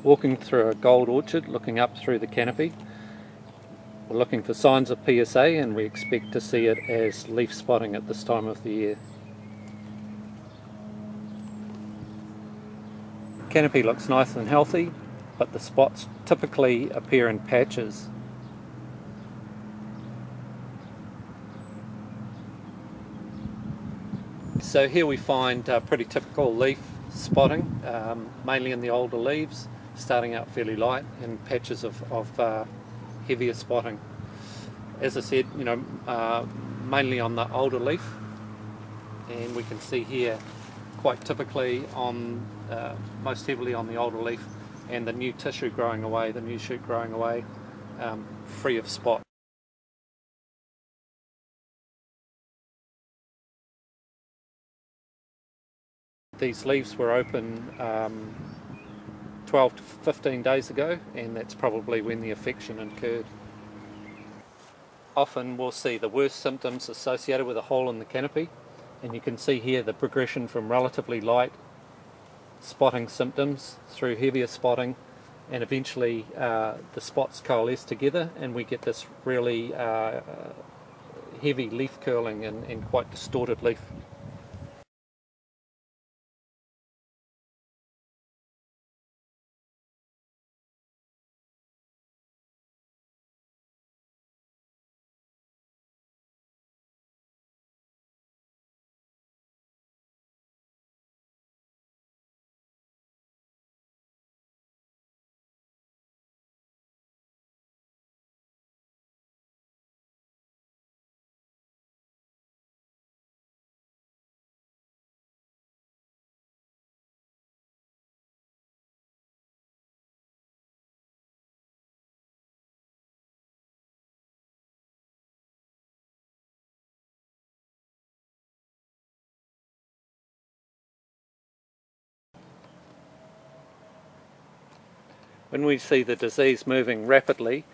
Walking through a gold orchard, looking up through the canopy. We're looking for signs of PSA, and we expect to see it as leaf spotting at this time of the year. Canopy looks nice and healthy, but the spots typically appear in patches. So here we find pretty typical leaf spotting, mainly in the older leaves, starting out fairly light, and patches of heavier spotting. As I said, mainly on the older leaf, and we can see here quite typically on most heavily on the older leaf, and the new tissue growing away, the new shoot growing away, free of spot. These leaves were open 12 to 15 days ago, and that's probably when the infection occurred. Often we'll see the worst symptoms associated with a hole in the canopy, and you can see here the progression from relatively light spotting symptoms through heavier spotting, and eventually the spots coalesce together and we get this really heavy leaf curling and quite distorted leaf. When we see the disease moving rapidly,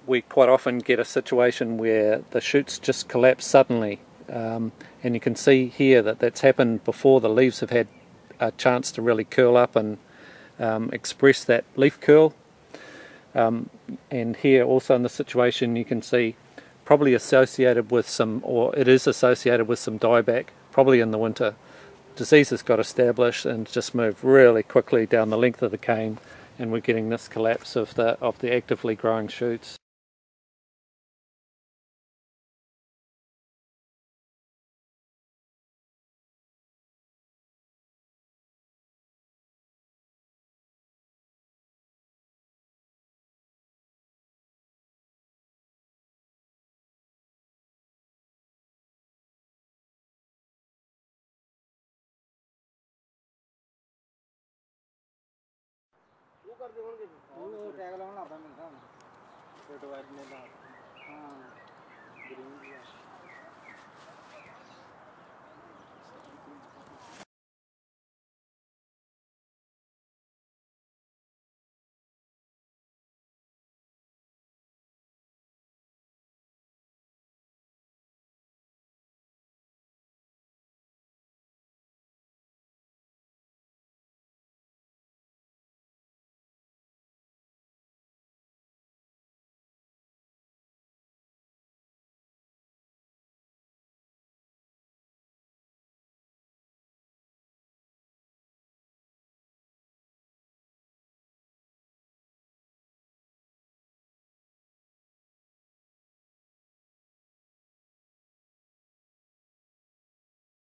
we quite often get a situation where the shoots just collapse suddenly, and you can see here that that's happened before the leaves have had a chance to really curl up and express that leaf curl. And here also in the situation you can see probably associated with some, or it is associated with some dieback, probably in the winter. Disease has got established and just moved really quickly down the length of the cane, and we're getting this collapse of the actively growing shoots.